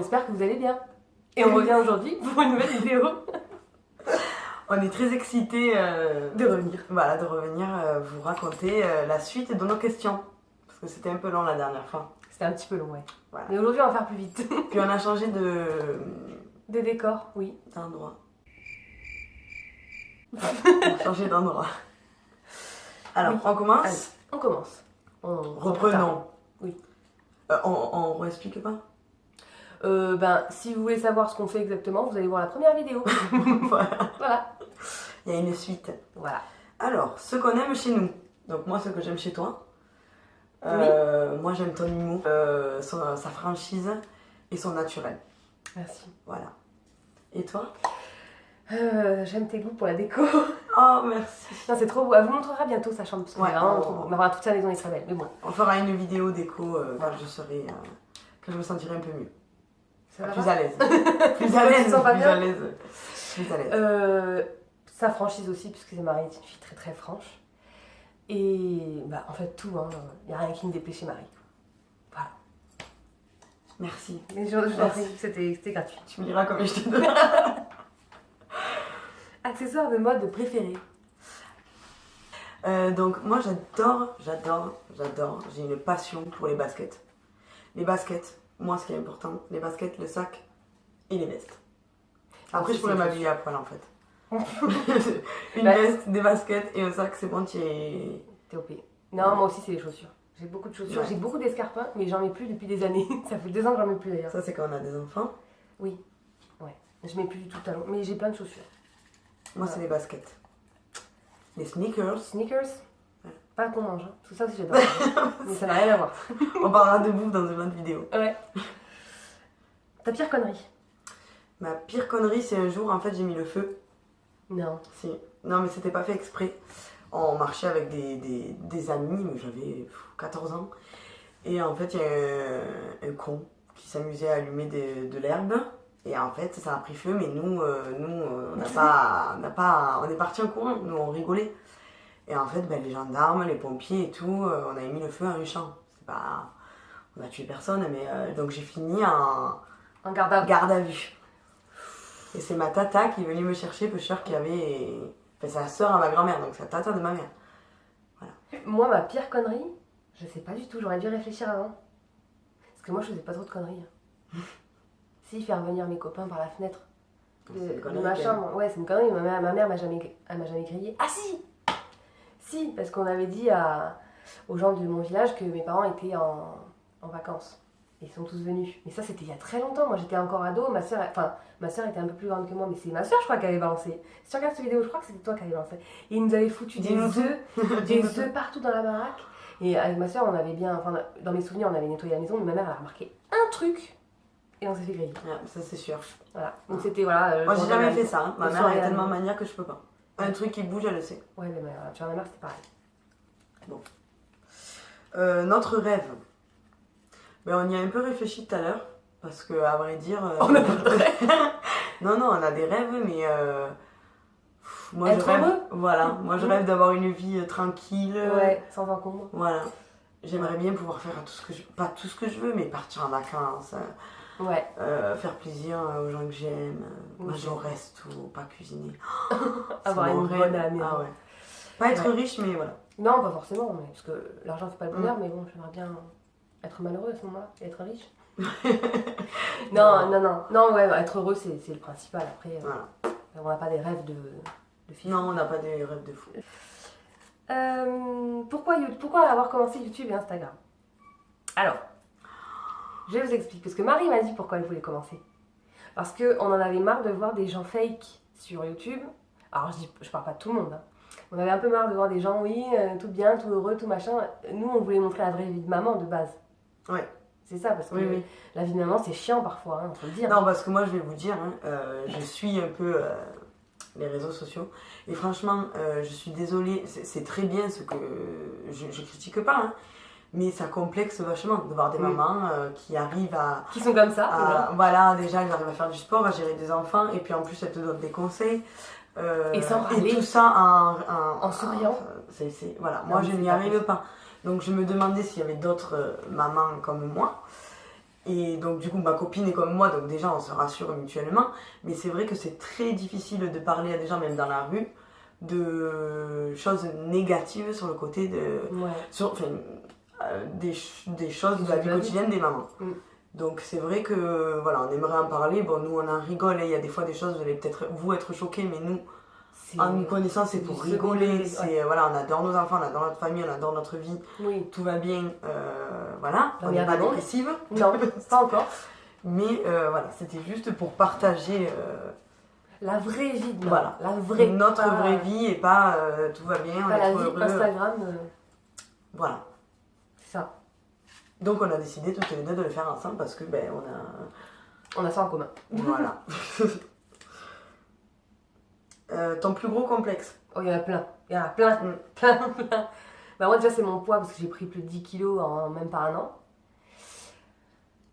espère que vous allez bien. Et on revient aujourd'hui pour une nouvelle vidéo. On est très excités De revenir. Voilà, de revenir vous raconter la suite de nos questions. Parce que c'était un peu long la dernière fois. C'était un petit peu long, ouais. Voilà. Mais aujourd'hui, on va faire plus vite. Puis on a changé de décor, oui. d'endroit. On a changé d'endroit. Alors, Oui. on commence. Allez, on commence. Reprenons. Oui. On réexplique pas. Si vous voulez savoir ce qu'on fait exactement, vous allez voir la première vidéo. Voilà. Il y a une suite. Voilà. Alors, ce qu'on aime chez nous. Donc moi, ce que j'aime chez toi. Moi, j'aime ton humour, sa franchise et son naturel. Merci. Voilà. Et toi? J'aime tes goûts pour la déco. Oh, merci. Non, c'est trop beau. Elle vous montrera bientôt sa chambre parce que c'est vraiment trop beau. Mais voilà, toute sa maison est très belle. Mais bon. On fera une vidéo déco quand je serai, quand je me sentirai un peu mieux. Ça va Plus pas à l'aise. Plus à l'aise. Tu te sens pas Plus bien à l'aise. Plus à l'aise. Sa franchise aussi, puisque c'est Marie est une fille très très franche. Et en fait, tout, hein. Il n'y a rien qui me déplaît chez Marie. Voilà. Merci. Mais je t'en prie, c'était gratuit. Tu me diras combien je te donne. Accessoires de mode préférés. Donc moi j'adore, j'ai une passion pour les baskets. Les baskets, moi ce qui est important, les baskets, le sac et les vestes. Après je pourrais m'habiller à poil en fait. Une veste, des baskets et un sac, c'est bon, t'es OP. Non, moi aussi c'est les chaussures. J'ai beaucoup de chaussures, j'ai beaucoup d'escarpins, mais j'en mets plus depuis des années. Ça fait 2 ans que j'en mets plus d'ailleurs. Ça c'est quand on a des enfants. Oui, ouais. Je mets plus du tout de talons, mais j'ai plein de chaussures. Moi c'est les baskets. Les sneakers. Sneakers, pas qu'on mange, hein. Tout ça aussi j'adore. Mais ça n'a rien à voir. On parlera de bouffe dans une autre vidéo. Ouais. Ta pire connerie? Ma pire connerie, c'est un jour en fait j'ai mis le feu. Non. Si. Non mais c'était pas fait exprès. On marchait avec des amis, mais j'avais 14 ans. Et en fait il y a un con qui s'amusait à allumer de l'herbe. Et en fait ça a pris feu, mais nous on est partis en courant, nous on rigolait. Et en fait les gendarmes, les pompiers et tout, on avait mis le feu à un champ. C'est pas... On a tué personne, mais donc j'ai fini en garde à vue. Et c'est ma tata qui est venue me chercher, peu cher qui avait... Enfin c'est la soeur à ma grand-mère, donc c'est la tata de ma mère. Voilà. Moi ma pire connerie, je sais pas du tout, j'aurais dû réfléchir avant. Parce que moi je faisais pas trop de conneries. Si, faire venir mes copains par la fenêtre de ma chambre. Ouais, c'est une connerie. Ma mère m'a jamais grillé. Ah si! Si, parce qu'on avait dit aux gens de mon village que mes parents étaient en vacances. Et ils sont tous venus. Mais ça, c'était il y a très longtemps. Moi, j'étais encore ado. Ma soeur était un peu plus grande que moi, mais c'est ma soeur, je crois, qui avait balancé. Si tu regardes cette vidéo, je crois que c'était toi qui avais balancé. Et ils nous avaient foutu des œufs partout dans la baraque. Et avec ma soeur, on avait bien... Enfin, dans mes souvenirs, on avait nettoyé la maison, mais ma mère, elle a remarqué un truc. Et on s'est fait griller. Ouais, ça c'est sûr. Voilà. Donc c'était voilà. Moi j'ai jamais fait ça. Hein. Ma mère est tellement maniaque que je peux pas. Un truc qui bouge, elle le sait. Ouais, mais tu vois, ma mère c'était pareil. Bon. Notre rêve. On y a un peu réfléchi tout à l'heure. Parce que à vrai dire. On a pas de rêve. Non, on a des rêves, mais. Moi Être je rêve. heureux. Voilà. Moi je rêve d'avoir une vie tranquille. Ouais, sans encombre. Voilà. J'aimerais bien pouvoir faire tout ce que je. Pas tout ce que je veux, mais partir en vacances. Ouais. Faire plaisir aux gens que j'aime, manger au resto, pas cuisiner. Avoir une bonne année. Ah ouais. Pas être riche, mais voilà. Non, pas forcément, mais parce que l'argent fait pas le bonheur, mais bon, j'aimerais bien être malheureux à ce moment-là et être riche. Non, ouais, être heureux c'est le principal. Après, voilà. On n'a pas des rêves de filles. Non, on n'a pas des rêves de fou. Pourquoi avoir commencé YouTube et Instagram? Alors, je vous explique, parce que Marie m'a dit pourquoi elle voulait commencer. Parce qu'on en avait marre de voir des gens fake sur YouTube. Alors je parle pas de tout le monde. Hein. On avait un peu marre de voir des gens, oui, tout bien, tout heureux, tout machin. Nous, on voulait montrer la vraie vie de maman de base. Ouais. C'est ça, parce que la vie de maman, c'est chiant parfois, hein, on peut le dire. Non, parce que moi, je vais vous dire, hein, je suis un peu les réseaux sociaux. Et franchement, je suis désolée, c'est très bien ce que... Je critique pas, hein. Mais ça complexe vachement de voir des mamans qui arrivent à... Qui sont comme ça. Voilà, déjà, elles arrivent à faire du sport, à gérer des enfants, et puis en plus, elles te donnent des conseils. Et sans râler. Et tout ça en souriant. Voilà, Non, moi, je n'y arrive pas. Donc, je me demandais s'il y avait d'autres mamans comme moi. Et donc du coup ma copine est comme moi, donc déjà on se rassure mutuellement. Mais c'est vrai que c'est très difficile de parler à des gens, même dans la rue, de choses négatives sur le côté de... Enfin, des choses de la vie quotidienne des mamans. Donc c'est vrai que voilà, on aimerait en parler. Bon, nous on en rigole, il y a des fois des choses, vous allez peut-être vous être choqués, mais nous, en nous connaissant, c'est pour rigoler. Voilà, on adore nos enfants, on adore notre famille, on adore notre vie. Tout va bien, voilà. On n'est pas dépressive. Non, pas encore. Mais voilà, c'était juste pour partager la vraie vie. Voilà, notre vraie vie et pas tout va bien, on est trop heureux. Instagram. Voilà. C'est ça. Donc on a décidé toutes les deux de le faire ensemble parce que on a ça en commun. Voilà. Ton plus gros complexe? Oh, il y en a plein. Il y en a plein. Plein. Bah moi déjà c'est mon poids parce que j'ai pris plus de 10 kilos en même pas un an.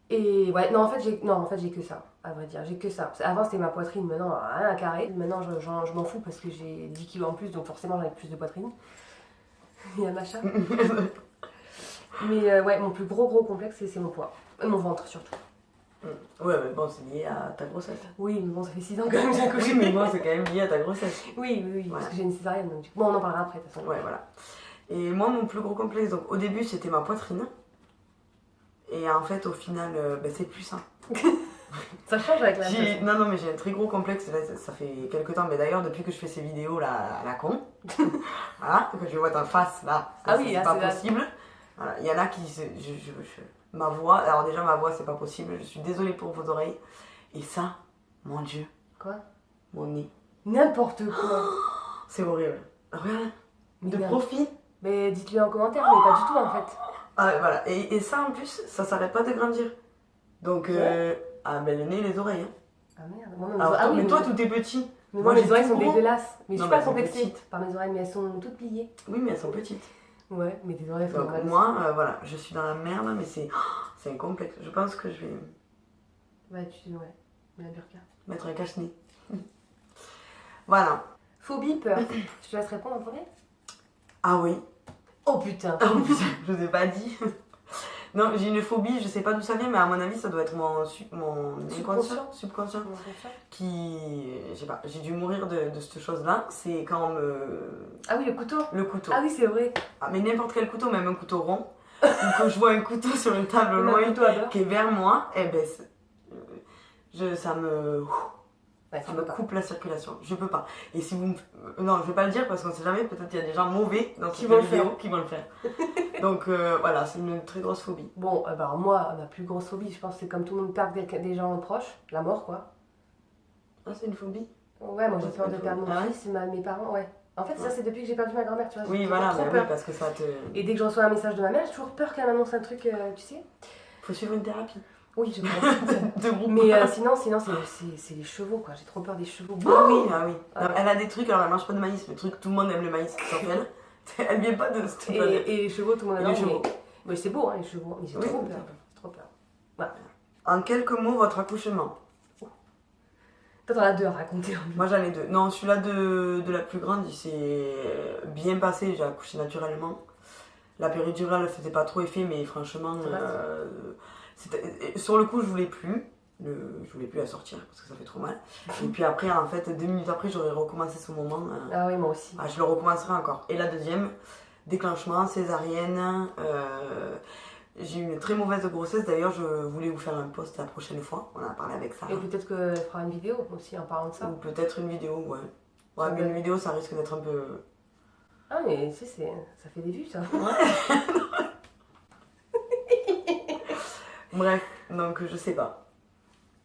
Et ouais, en fait j'ai que ça, à vrai dire, j'ai que ça. Avant c'était ma poitrine, maintenant rien à carrer. Maintenant je m'en fous parce que j'ai 10 kilos en plus, donc forcément j'en ai plus de poitrine. Il y a machin. Mais ouais, mon plus gros complexe c'est mon poids. Mon ventre surtout. Ouais, mais bon, c'est lié à ta grossesse. Oui, mais bon, ça fait 6 ans quand même que j'ai accouché. Oui, mais bon, c'est quand même lié à ta grossesse. Oui, voilà. Parce que j'ai une césarienne, donc bon, on en parlera après de toute façon. Ouais, voilà. Et moi, mon plus gros complexe, donc au début, c'était ma poitrine. Et en fait, au final, c'est plus ça. Ça change avec la Non, mais j'ai un très gros complexe, là, ça fait quelques temps, mais d'ailleurs, depuis que je fais ces vidéos là, à la con, voilà, que je vois ta face là, c'est pas possible. Voilà, il y en a qui ma voix, alors déjà ma voix c'est pas possible, je suis désolée pour vos oreilles. Et ça, mon Dieu. Quoi? Mon nez. N'importe quoi. C'est horrible. Regarde, de profil. Mais dites-le en commentaire, mais pas du tout en fait. Ah voilà, et ça en plus, ça s'arrête pas de grandir. Donc, le nez et les oreilles. Hein. Ah merde. Mais toi tout est petit. Mais moi mes oreilles sont dégueulasses. Mais je suis pas complexée par mes oreilles, mais elles sont toutes pliées. Oui, mais elles sont petites. Ouais, mais tes oreilles sont donc moi, voilà, je suis dans la merde, mais c'est un complexe. Je pense que je vais... Ouais, mais la burqa. Mettre un cache-nez. Voilà. Phobie, peur. Je te laisse répondre en premier? Ah oui. Oh putain. Oh putain, je vous ai pas dit. Non, j'ai une phobie, je sais pas d'où ça vient, mais à mon avis, ça doit être mon subconscient qui... Je sais pas, j'ai dû mourir de cette chose-là. C'est quand on me... Ah oui, le couteau. Le couteau. Ah oui, c'est vrai. Ah, mais n'importe quel couteau, même un couteau rond. Ou quand je vois un couteau sur une table loin qui est vers moi, ça me... Ouais, ça me coupe la circulation, je peux pas. Et si vous me... Non, je vais pas le dire parce qu'on sait jamais, peut-être il y a des gens mauvais dans cette vidéo qui vont le faire. Donc voilà, c'est une très grosse phobie. Bon, moi, ma plus grosse phobie, je pense que c'est comme tout le monde perd des gens proches, la mort quoi. Ah, c'est une phobie? Ouais, moi j'ai peur de perdre mon fils, mes parents, ouais. En fait, ça c'est depuis que j'ai perdu ma grand-mère, tu vois. Oui, voilà, trop peur. Oui, parce que ça te... Et dès que je reçois un message de ma mère, j'ai toujours peur qu'elle m'annonce un truc, tu sais. Faut suivre une thérapie. Oui, je pense. Mais sinon c'est les chevaux, quoi. J'ai trop peur des chevaux. Ah oui. Non, elle a des trucs, alors elle mange pas de maïs, le truc, tout le monde aime le maïs, sauf elle. Elle vient pas de cette planète. Et les chevaux, tout le monde adore. Les chevaux. Mais c'est beau, hein, les chevaux. Mais j'ai trop peur. J'ai trop peur. Voilà. En quelques mots, votre accouchement. Toi, t'en as deux à raconter. Moi, j'en ai deux. Non, celui-là de la plus grande, il s'est bien passé. J'ai accouché naturellement. La péridurale ne faisait pas trop effet, mais franchement... sur le coup, je voulais plus la sortir parce que ça fait trop mal. Et puis après, en fait, 2 minutes après, j'aurais recommencé ce moment. Ah oui, moi aussi. Je le recommencerai encore. Et la deuxième, déclenchement, césarienne. J'ai eu une très mauvaise grossesse. D'ailleurs, je voulais vous faire un post la prochaine fois. On a parlé avec Sarah. Et peut-être qu'elle fera une vidéo aussi en parlant de ça. Ou peut-être une vidéo, ouais. Ouais, mais une vidéo, ça risque d'être un peu... Ah, mais tu sais, ça fait des vues, ça. Ouais. Bref, donc je sais pas.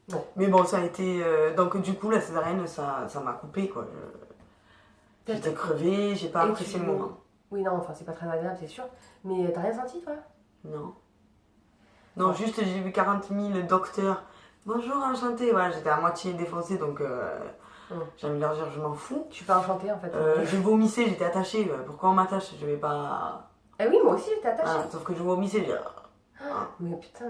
Bon. Mais bon, ça a été... donc du coup, la césarienne, ça m'a coupé, quoi. J'étais crevée, j'ai pas apprécié le moment. Oui, non, enfin, c'est pas très agréable, c'est sûr. Mais t'as rien senti, toi? Non. Non, juste, j'ai vu 40 000 docteurs. Bonjour, enchantée. Voilà, j'étais à moitié défoncée, donc... j'ai envie de leur dire, je m'en fous. Je suis pas enchantée, en fait. Je vomissais, j'étais attachée. Pourquoi on m'attache? Je vais pas... Ah oui, moi aussi, j'étais attachée. Ah, sauf que je vomissais, mais putain,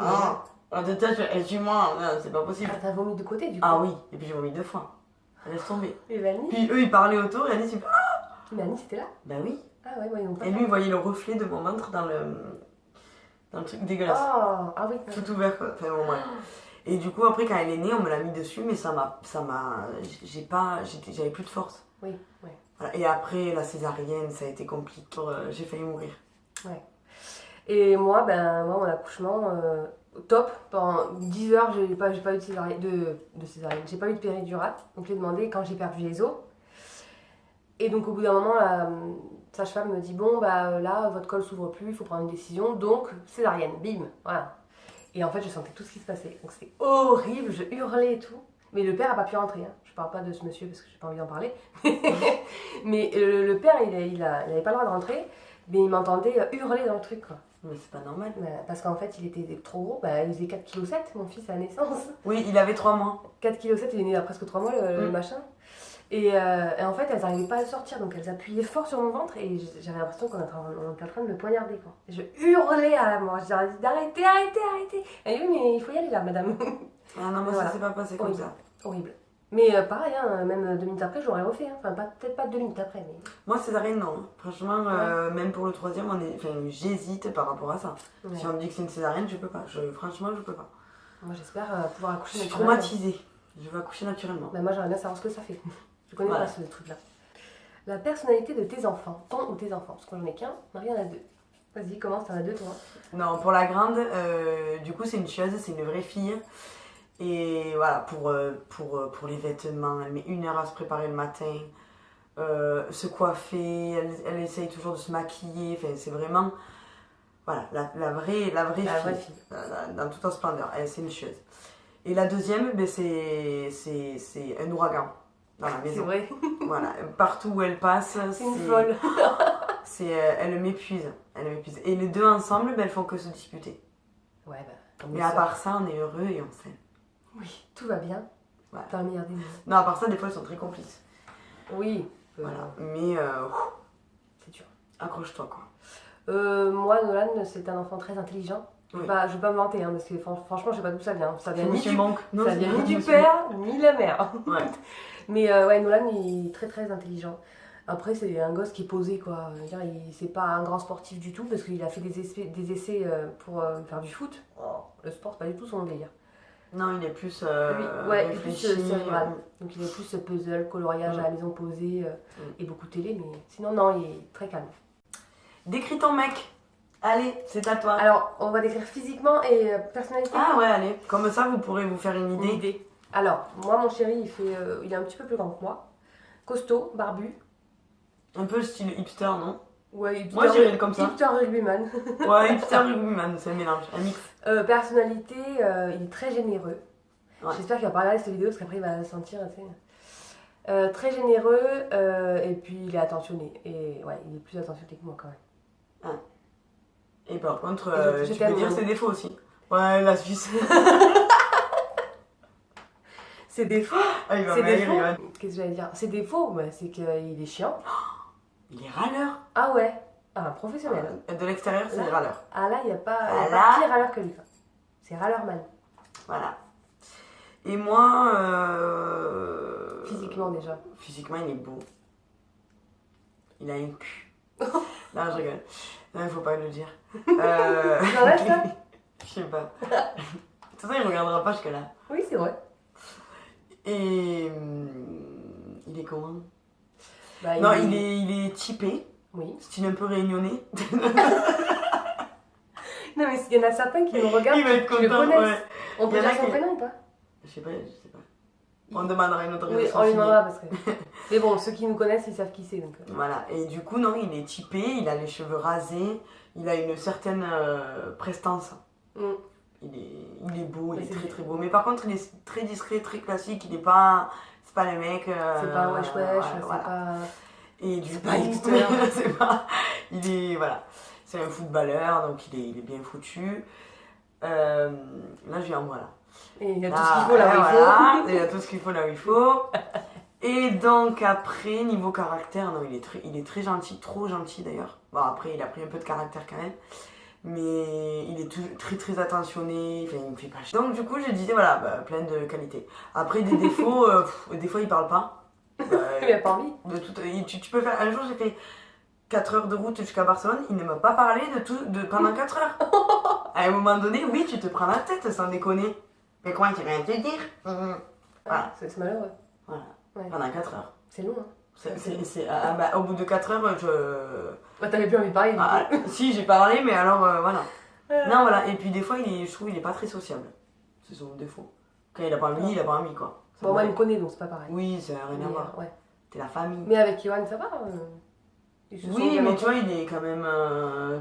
on détache, elle tue moi, c'est pas possible. Ah, t'as vomi de côté du coup? Ah oui, et puis j'ai vomi 2 fois. Laisse tomber. Et Vanny? Puis eux ils parlaient autour et Annie s'est fait Mais Annie c'était là? Ben oui. Ah ouais, ils n'ont pas. Et lui il voyait le reflet de mon ventre dans Dans le truc dégueulasse. Oh, ah oui. Tout ouvert, quoi. Enfin, bon, bref. Et du coup, après, quand elle est née, on me l'a mis dessus, mais j'avais plus de force. Oui, ouais. Voilà. Et après, la césarienne, ça a été compliqué. J'ai failli mourir. Ouais. Et moi, mon accouchement, top. Pendant 10 heures, j'ai pas eu de césarienne. J'ai pas eu de péridurale. Donc, j'ai demandé quand j'ai perdu les os. Et donc, au bout d'un moment, la sage-femme me dit bon, là, votre col s'ouvre plus, il faut prendre une décision. Donc, césarienne, bim, voilà. Et en fait, je sentais tout ce qui se passait. Donc, c'était horrible, je hurlais et tout. Mais le père a pas pu rentrer. Hein. Je parle pas de ce monsieur parce que j'ai pas envie d'en parler. Mais le père, il avait pas le droit de rentrer. Mais il m'entendait hurler dans le truc, quoi. Mais c'est pas normal. Parce qu'en fait, il était trop gros. Il faisait 4,7 kg, mon fils, à la naissance. Oui, il avait 3 mois. 4,7 kg, il est né il y a presque 3 mois, le machin. Et en fait, elles n'arrivaient pas à le sortir, donc elles appuyaient fort sur mon ventre et j'avais l'impression qu'on était en train de me poignarder, quoi. Je hurlais à la mort, je leur ai dit d'arrêter. Elle dit oui, mais il faut y aller là, madame. Ah non, moi ça s'est pas passé comme ça. Horrible. Mais pareil, hein, même 2 minutes après, j'aurais refait. Hein. Enfin, peut-être pas 2 minutes après, mais... Moi, césarienne, non. Franchement, même pour le 3e, j'hésite par rapport à ça. Ouais. Si on me dit que c'est une césarienne, je peux pas. Franchement, je peux pas. Moi, j'espère pouvoir accoucher naturellement. Je suis traumatisée. Je veux accoucher naturellement. Moi, j'aimerais bien savoir ce que ça fait. Je connais pas ce truc-là. La personnalité de tes enfants, ton ou tes enfants, parce que j'en ai qu'un, Marie en a 2. Vas-y, commence, t'en as 2 toi. Non, pour la grande, du coup c'est une chose, c'est une vraie fille. Et voilà, pour les vêtements, elle met 1 heure à se préparer le matin, se coiffer, elle essaye toujours de se maquiller, enfin c'est vraiment, voilà, la vraie fille. Dans toute sa splendeur, c'est une chose. Et la deuxième, c'est un ouragan. Dans la maison. C'est vrai. Voilà, partout où elle passe, c'est une folle. Elle m'épuise. Et les deux ensemble, elles font que se disputer. Ouais, mais à part ça, on est heureux et on s'aime. Oui, tout va bien. Voilà. Dans le meilleur des mondes. Non, à part ça, des fois, elles sont très complices. Oui. Voilà, mais c'est dur. Accroche-toi, quoi. Moi, Nolan, c'est un enfant très intelligent. Oui. Je vais pas me vanter, hein, parce que franchement, je sais pas d'où ça vient. Ça vient ni du père, ni de la mère. Ouais. Mais Nolan, il est très très intelligent. Après, c'est un gosse qui est posé, quoi. C'est pas un grand sportif du tout, parce qu'il a fait des essais pour faire du foot. Oh, le sport, c'est pas du tout son délire. Non, il est plus réfléchi. Il est plus cérébral. Donc il est plus puzzle, coloriage à la maison posée et beaucoup de télé, mais sinon, non, il est très calme. Décris ton mec. Allez, c'est à toi. Alors, on va décrire physiquement et personnalité. Ah ouais, allez. Comme ça, vous pourrez vous faire une idée. Alors, moi, mon chéri, il est un petit peu plus grand que moi. Costaud, barbu. Un peu le style hipster, non? Ouais, hipster. Moi, j'irais comme ça. Hipster rugbyman. Ouais, hipster rugbyman, c'est un mélange, un mix. Personnalité, il est très généreux. Ouais. J'espère qu'il va pas regarder cette vidéo parce qu'après, il va la sentir, tu sais. Très généreux, et puis il est attentionné. Et ouais, il est plus attentionné que moi, quand même. Ah. Et par contre, tu peux dire ses défauts aussi. Ouais, la Suisse. Ses défauts. Ah, il va m'aérer, ouais. Qu'est-ce que j'allais dire? Ses défauts, c'est qu'il est chiant. Il est râleur. Ah ouais. Ah, professionnel. De l'extérieur, c'est râleur. Ah là, il n'y a pas pire râleur que lui. C'est râleur-man. Voilà. Et moi... Physiquement déjà. Physiquement, il est beau. Il a un cul. Non, je rigole. Non, il faut pas le dire. J'en reste là? Je sais pas. De toute façon, il regardera pas jusque-là. Oui, c'est vrai. Et... il est comment? Non, il est typé. Oui. Style un peu réunionnais. Non, mais il y en a certains qui me regardent, il va être qui le connaissent. Ouais. On peut dire son prénom ou pas? Je sais pas. On demandera une autre réseau. Oui, on lui demandera parce que... Mais bon, ceux qui nous connaissent, ils savent qui c'est. Donc... Voilà, et du coup, non, il est typé, il a les cheveux rasés, il a une certaine prestance. Il est beau, il est très très beau. Mais par contre, il est très discret, très classique, il est pas... C'est pas le mec... c'est pas wesh, c'est voilà. pas... Et du coup, pas hipster. c'est pas... Il est... Voilà. C'est un footballeur, donc il est bien foutu. Là, je viens, voilà. Et il y a tout ce qu'il faut là où il faut. Il y a tout ce qu'il faut là où il faut. Et donc après, niveau caractère, non, il est très gentil, trop gentil d'ailleurs. Bon, après, il a pris un peu de caractère quand même. Mais il est très très attentionné, enfin, il me fait pas chier. Donc du coup, je disais, voilà, plein de qualités. Après, des défauts, des fois, il parle pas. Il a pas envie. Tu peux faire... Un jour, j'ai fait 4 heures de route jusqu'à Barcelone, il ne m'a pas parlé pendant 4 heures. à un moment donné, oui, tu te prends la tête sans déconner. Mais comment tu viens de te dire Voilà. C'est malheureux. Voilà. Ouais. Pendant 4 heures. C'est long, hein. Au bout de 4 heures, Bah, t'avais plus envie de parler, du coup. si, j'ai parlé, mais alors, voilà. Non, voilà. Et puis, des fois, je trouve qu'il est pas très sociable. C'est son défaut. Quand il a pas envie, il a pas envie, quoi. Bon, moi, il me connaît, donc c'est pas pareil. Oui, c'est rien à voir. Ouais. T'es la famille. Mais avec Yoann, ça va Oui, mais tu vois, il est quand même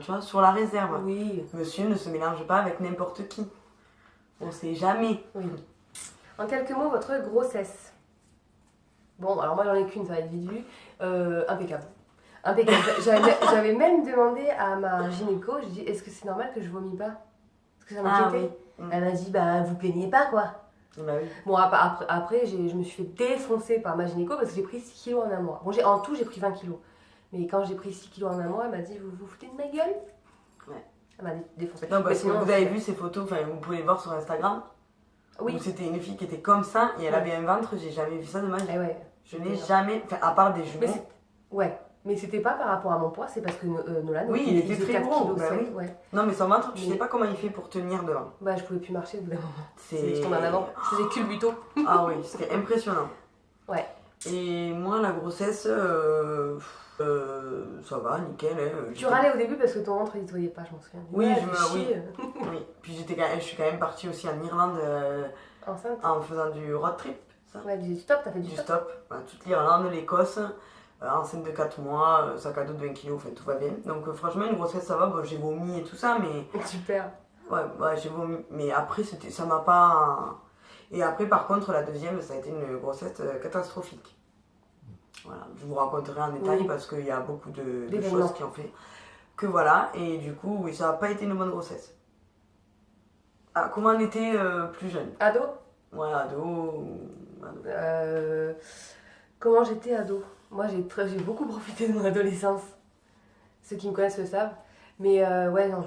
tu vois, sur la réserve. Oui. Monsieur ne se mélange pas avec n'importe qui. On sait jamais. Oui. En quelques mots, votre grossesse. Bon, alors moi, j'en ai qu'une, ça va être vite vu. Impeccable. Impeccable. J'avais même demandé à ma gynéco, je dis, est-ce que c'est normal que je vomis pas? Parce que ça m'inquiétait. Oui. Elle m'a dit, bah, vous plaignez pas, quoi. Bah oui. Bon, après je me suis fait défoncer par ma gynéco parce que j'ai pris 6 kilos en un mois. Bon, en tout, j'ai pris 20 kilos. Mais quand j'ai pris 6 kilos en un mois, elle m'a dit, vous vous foutez de ma gueule? Ouais. Elle m'a défoncé. Non, parce que vous avez vu ces photos, enfin, vous pouvez les voir sur Instagram. Oui. Où c'était une fille qui était comme ça et elle avait un ventre, j'ai jamais vu ça de ma vie. Eh ouais. Je n'ai jamais, enfin, à part des jumeaux. Mais c'était pas par rapport à mon poids, c'est parce que Nolan, oui, il était très gros. Kg, bah oui. ouais. Non, mais son ventre, tu sais pas comment il fait pour tenir devant. Bah, je pouvais plus marcher au bout d'un moment. C'est... Je tombais en avant. Je faisais culbuto. Ah oui, c'était impressionnant. Ouais. Et moi, la grossesse, ça va, nickel. Tu râlais au début parce que ton ventre il te voyait pas, je m'en souviens. Oui, oui. Oui. Puis je suis quand même partie aussi en Irlande enceinte. en faisant du road trip. Ça. Ouais, du stop, t'as fait du stop. Toute l'Irlande, l'Écosse, enceinte de 4 mois, sac à dos de 20 kilos, enfin tout va bien. Donc franchement, une grossesse ça va, bon, j'ai vomi et tout ça, mais. Super. Ouais, j'ai vomi. Mais après, ça m'a pas. Et après, par contre, la deuxième, ça a été une grossesse catastrophique. Voilà, je vous raconterai en détail parce qu'il y a beaucoup de choses qui ont fait que voilà. Et du coup, oui, ça n'a pas été une bonne grossesse. Ah, comment on était plus jeune? Ado? Ouais, ado. Comment j'étais ado? Moi, j'ai beaucoup profité de mon adolescence. Ceux qui me connaissent le savent. Mais ouais, non,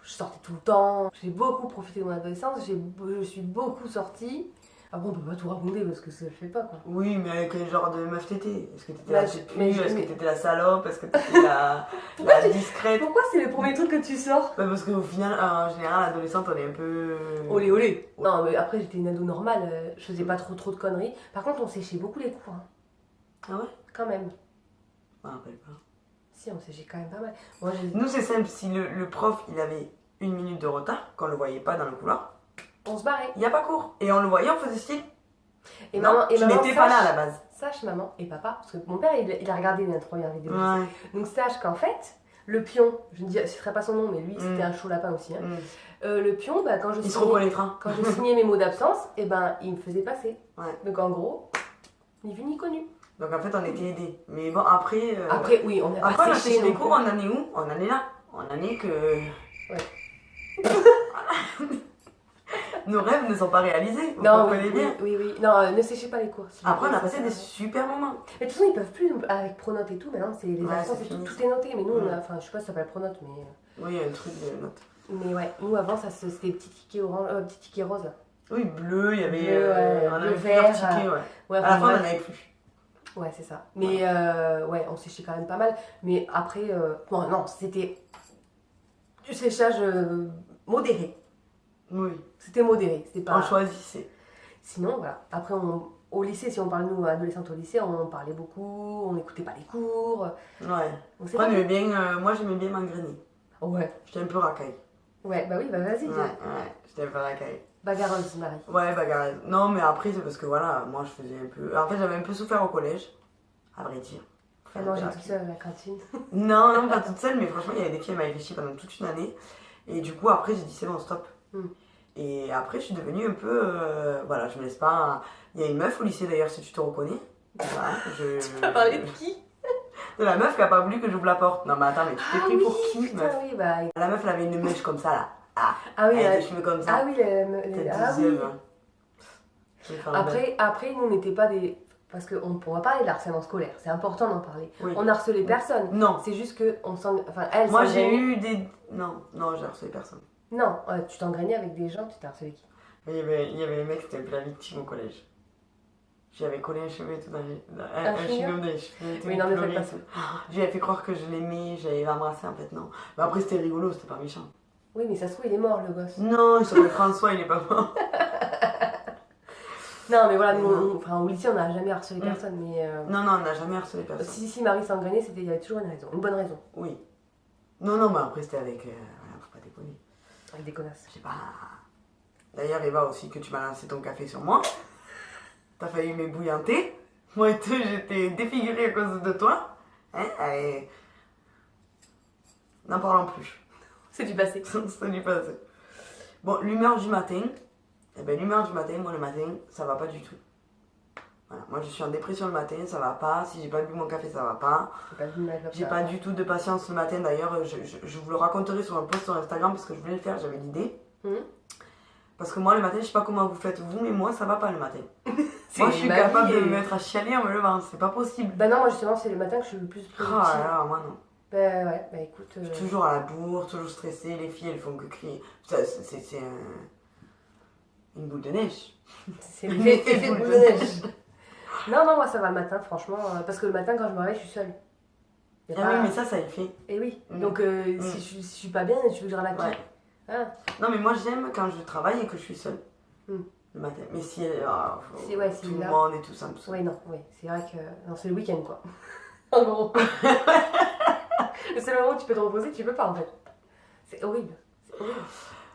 je sortais tout le temps. J'ai beaucoup profité de mon adolescence. Je suis beaucoup sortie. Après, on peut pas tout raconter parce que ça le fait pas, quoi. Oui, mais avec quel genre de meuf t'étais? Est-ce que t'étais Bah, la pépue? Est-ce que t'étais la salope? Est-ce que t'étais la discrète? Pourquoi c'est le premier truc que tu sors? Bah, parce qu'au final, en général, adolescente, on est un peu... Olé olé. Non, mais après, j'étais une ado normale. Je faisais pas trop de conneries. Par contre, on séchait beaucoup les cours. Hein. Ah ouais? Quand même. Je me rappelle pas. Si, on séchait quand même pas mal. Moi, nous, c'est simple. Si le prof, il avait 1 minute de retard, qu'on le voyait pas dans le couloir, on se barrait. Il n'y a pas cours. Et on le voyait, on faisait style. Et non, maman, tu n'étais pas là à la base. Sache maman et papa, parce que mon père il a regardé notre première vidéo. Ouais. Donc sache qu'en fait, le pion, je ne citerai pas son nom, mais lui c'était un chaud lapin aussi. Hein. Le pion, bah, quand je signais mes mots d'absence, et ben il me faisait passer. Ouais. Donc en gros, ni vu ni connu. Donc en fait on était aidés. Mais bon après. Après oui, on a après on a séché les cours, on en est où? On en est là. On en est que. Ouais. Nos rêves ne sont pas réalisés. Non, oui. Non, ne séchez pas les cours. Après, on a passé des super moments. Mais de toute façon, ils peuvent plus avec Pronote et tout. Maintenant, c'est les absences et tout est noté. Mais nous, enfin, je sais pas si ça s'appelle Pronote, mais. Oui, il y a un truc de notes. Mais ouais, nous avant, c'était des petits tickets orange, petits tickets roses. Oui, bleu, il y avait. Bleu, on avait vert. Tickets, ouais. À la fin, on n'en avait plus. Ouais, c'est ça. Mais ouais, on séchait quand même pas mal. Mais après, non, c'était du séchage modéré. Oui. C'était modéré. On choisissait. Sinon, voilà. Après, au lycée, si on parle, nous, adolescentes au lycée, on parlait beaucoup, on n'écoutait pas les cours. Ouais. Moi, j'aimais bien m'engrainer. Ouais. J'étais un peu racaille. Ouais, bah oui, bah vas-y. Ouais, j'étais un peu racaille. Bagarreuse, Marie. Ouais, bagarreuse. Non, mais après, c'est parce que voilà, moi, je faisais un peu... En fait, j'avais un peu souffert au collège, à vrai dire. Elle mangeait toute seule à la cantine. Non, pas toute seule, mais franchement, il y avait des filles, elles m'avaient fait chier pendant toute une année. Et du coup, après, j'ai dit, c'est bon, stop. Et après, je suis devenue un peu... voilà, je me laisse pas... Il y a une meuf au lycée, d'ailleurs, si tu te reconnais. Voilà, Tu as parlé de qui? De la meuf qui a pas voulu que j'ouvre la porte. Non, mais attends, mais tu t'es pris pour qui, putain, meuf? Oui, bah... La meuf, elle avait une mèche comme ça, là. Ah oui, elle des cheveux comme ça. Ah oui, Après, nous, on n'était pas des... Parce qu'on va parler de harcèlement scolaire, c'est important d'en parler. Oui. On harcelait personne. Non. C'est juste que on s'en... Enfin, elle, moi, j'ai eu des... Non, j'ai harcelé personne. Non, tu t'engrainais avec des gens, tu t'es harcelé qui? Il y avait un mec qui était un peu la victime au collège. J'avais collé un cheveu et tout dans un chewing-gum dans les cheveux. Oui, non, ne faites pas ça. J'avais fait croire que je l'aimais, j'avais embrassé, en fait, non. Mais après, c'était rigolo, c'était pas méchant. Oui, mais ça se trouve, il est mort, le gosse. Non, il s'appelle François, il est pas mort. Non, mais voilà, nous, au lycée, on n'a jamais harcelé personne, mais... Non, on n'a jamais harcelé personne. Si Marie s'engrainait, il y avait toujours une raison, une bonne raison. Oui. Non, mais après, c'était avec... faut pas déconner. Avec des connasses. Je sais pas... D'ailleurs, Eva aussi, que tu m'as lancé ton café sur moi. T'as failli m'ébouillanter. Moi et tout, j'étais défigurée à cause de toi. Hein? Allez. N'en parlons plus. C'est du passé. C'est du passé. Bon, l'humeur du matin. Eh ben, l'humeur du matin, moi le matin, ça va pas du tout. Voilà. Moi je suis en dépression le matin, ça va pas. Si j'ai pas bu mon café, ça va pas. J'ai pas du tout de patience le matin. D'ailleurs, je vous le raconterai sur un post sur Instagram parce que je voulais le faire, j'avais l'idée. Parce que moi le matin, je sais pas comment vous faites vous, mais moi ça va pas le matin. Moi je suis capable de me mettre à chialer en me levant, c'est pas possible. Bah non, moi justement, c'est le matin que je suis le plus productive. Ah là, moi non. Bah ouais, bah écoute. Je suis toujours à la bourre, toujours stressée, les filles elles font que crier. C'est une boule de neige. C'est l'effet boule de neige. Non, moi ça va le matin, franchement. Parce que le matin, quand je me réveille, je suis seule. Ah oui, mais ça il fait. Et oui. Donc si je suis pas bien, tu veux que je râle à qui? Non, mais moi j'aime quand je travaille et que je suis seule. Le matin. Mais si tout le monde et tout ça me saoule. Oui, c'est vrai que. Non, c'est le week-end quoi. En gros. Le seul moment où tu peux te reposer, tu peux pas en fait. C'est horrible.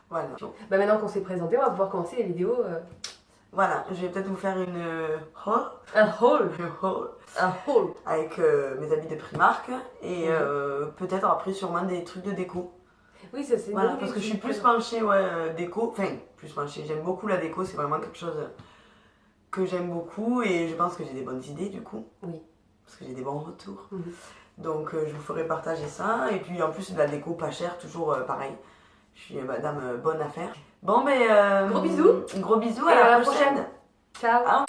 Voilà. Bah maintenant qu'on s'est présenté, on va pouvoir commencer les vidéos. Voilà, je vais peut-être vous faire une haul. Un haul. Un haul. Avec mes habits de Primark et peut-être après sûrement des trucs de déco. Oui, ça c'est voilà, parce que je suis plus penchée déco. Enfin, plus penchée. J'aime beaucoup la déco, c'est vraiment quelque chose que j'aime beaucoup et je pense que j'ai des bonnes idées du coup. Oui. Parce que j'ai des bons retours. Donc je vous ferai partager ça. Et puis en plus de la déco pas chère, toujours pareil. Je suis madame bonne affaire. Bon, mais. Gros bisous. Gros bisous, à la prochaine. Ciao.